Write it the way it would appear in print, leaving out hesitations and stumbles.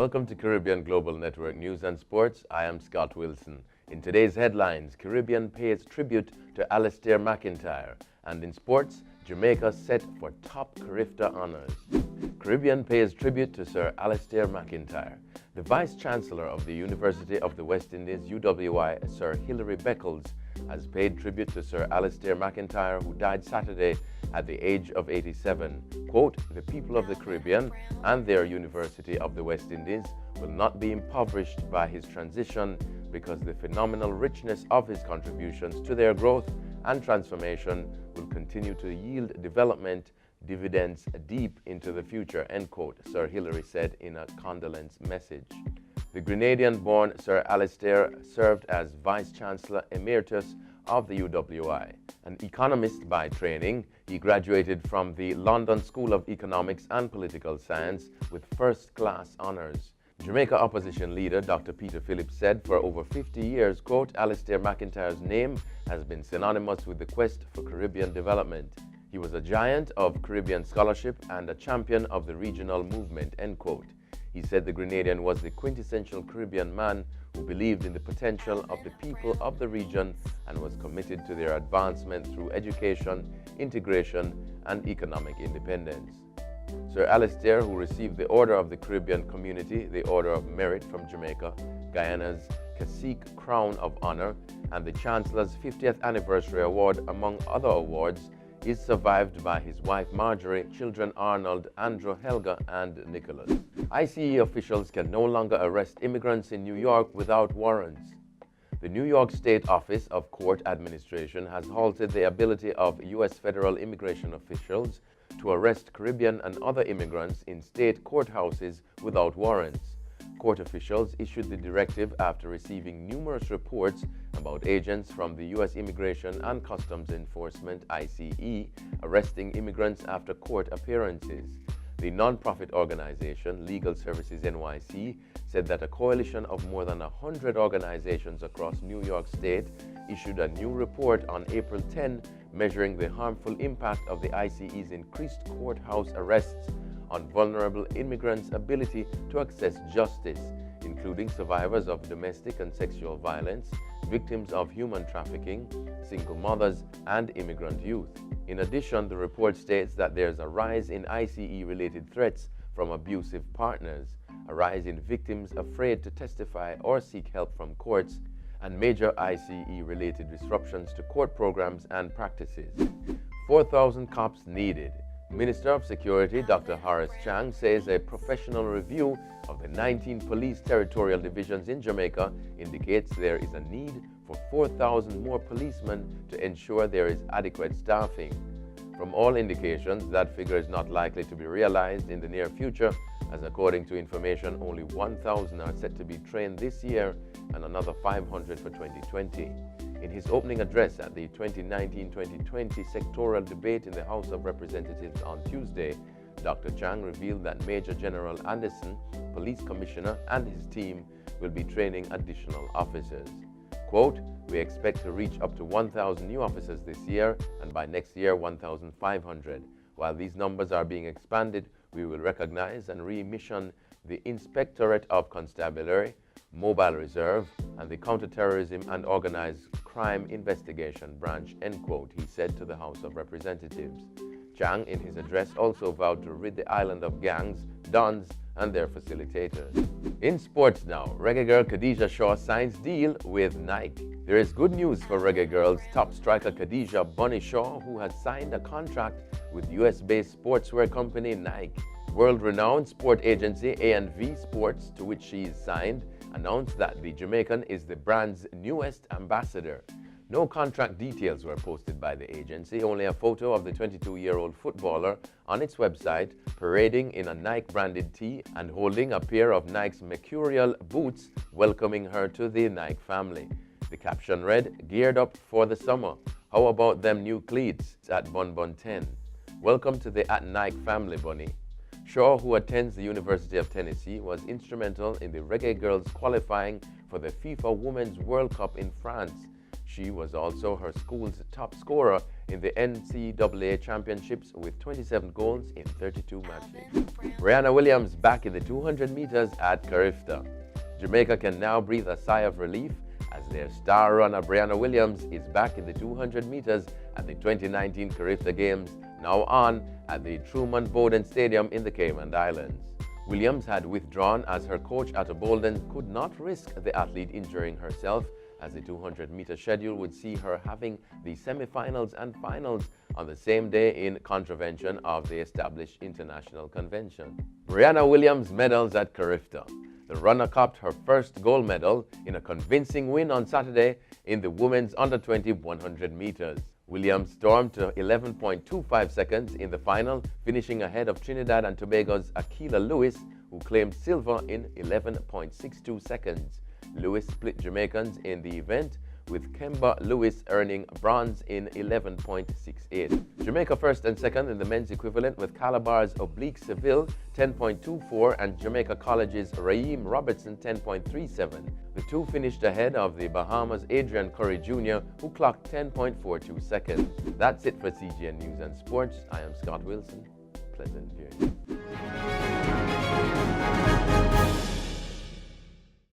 Welcome to Caribbean Global Network News and Sports. I am Scott Wilson. In today's headlines, Caribbean pays tribute to Alastair McIntyre. And in sports, Jamaica set for top Carifta honors. Caribbean pays tribute to Sir Alister McIntyre. The Vice-Chancellor of the University of the West Indies, UWI, Sir Hilary Beckles, has paid tribute to Sir Alastair McIntyre, who died Saturday at the age of 87. Quote, "The people of the Caribbean and their University of the West Indies will not be impoverished by his transition because the phenomenal richness of his contributions to their growth and transformation will continue to yield development dividends deep into the future," end quote, Sir Hilary said in a condolence message. The Grenadian-born Sir Alastair served as Vice-Chancellor Emeritus of the UWI. An economist by training, he graduated from the London School of Economics and Political Science with first-class honors. Jamaica opposition leader Dr. Peter Phillips said for over 50 years, quote, "Alastair McIntyre's name has been synonymous with the quest for Caribbean development. He was a giant of Caribbean scholarship and a champion of the regional movement," end quote. He said the Grenadian was the quintessential Caribbean man who believed in the potential of the people of the region and was committed to their advancement through education, integration, and economic independence. Sir Alastair, who received the Order of the Caribbean Community, the Order of Merit from Jamaica, Guyana's Cacique Crown of Honor, and the Chancellor's 50th Anniversary Award, among other awards, is survived by his wife Marjorie, children Arnold, Andrew, Helga, and Nicholas. ICE officials can no longer arrest immigrants in New York without warrants. The New York State Office of Court Administration has halted the ability of U.S. federal immigration officials to arrest Caribbean and other immigrants in state courthouses without warrants. Court officials issued the directive after receiving numerous reports about agents from the U.S. Immigration and Customs Enforcement, ICE, arresting immigrants after court appearances. The non-profit organization, Legal Services NYC, said that a coalition of more than 100 organizations across New York State issued a new report on April 10 measuring the harmful impact of the ICE's increased courthouse arrests on vulnerable immigrants' ability to access justice, including survivors of domestic and sexual violence, victims of human trafficking, single mothers, and immigrant youth. In addition, the report states that there's a rise in ICE-related threats from abusive partners, a rise in victims afraid to testify or seek help from courts, and major ICE-related disruptions to court programs and practices. 4,000 cops needed. Minister of Security Dr. Horace Chang says a professional review of the 19 police territorial divisions in Jamaica indicates there is a need for 4,000 more policemen to ensure there is adequate staffing. From all indications, that figure is not likely to be realized in the near future, as according to information, only 1,000 are set to be trained this year and another 500 for 2020. In his opening address at the 2019-2020 sectoral debate in the House of Representatives on Tuesday, Dr. Chang revealed that Major General Anderson, Police Commissioner, and his team will be training additional officers. Quote, "We expect to reach up to 1,000 new officers this year, and by next year 1,500. While these numbers are being expanded, we will recognize and remission the Inspectorate of Constabulary, Mobile Reserve, and the Counterterrorism and Organized Crime Investigation Branch," end quote, he said to the House of Representatives. Chang, in his address, also vowed to rid the island of gangs, dons, and their facilitators. In sports now, reggae girl Khadijah Shaw signs deal with Nike. There is good news for reggae girls top striker Khadijah "Bunny" Shaw, who has signed a contract with US-based sportswear company Nike. World-renowned sport agency A&V Sports, to which she is signed, announced that the Jamaican is the brand's newest ambassador. No contract details were posted by the agency, only a photo of the 22-year-old footballer on its website parading in a Nike-branded tee and holding a pair of Nike's Mercurial boots, welcoming her to the Nike family. The caption read, "Geared up for the summer. How about them new cleats at Bun Bun 10? Welcome to the @Nike family, Bunny." Shaw, who attends the University of Tennessee, was instrumental in the reggae girls qualifying for the FIFA Women's World Cup in France. She was also her school's top scorer in the NCAA championships with 27 goals in 32 matches. Briana Williams back in the 200 meters at Carifta. Jamaica can now breathe a sigh of relief as their star runner Briana Williams is back in the 200 meters at the 2019 Carifta Games, now on at the Truman Bowden Stadium in the Cayman Islands. Williams had withdrawn as her coach at Bolden could not risk the athlete injuring herself, as the 200-meter schedule would see her having the semi-finals and finals on the same day in contravention of the established international convention. Briana Williams medals at Carifta. The runner copped her first gold medal in a convincing win on Saturday in the women's under-20 100 meters. Williams stormed to 11.25 seconds in the final, finishing ahead of Trinidad and Tobago's Akila Lewis, who claimed silver in 11.62 seconds. Lewis split Jamaicans in the event, with Kemba Lewis earning bronze in 11.68. Jamaica first and second in the men's equivalent, with Calabar's Oblique Seville 10.24 and Jamaica College's Raheem Robertson 10.37. The two finished ahead of the Bahamas' Adrian Curry Jr., who clocked 10.42 seconds. That's it for CGN News and Sports. I am Scott Wilson. Pleasant viewing.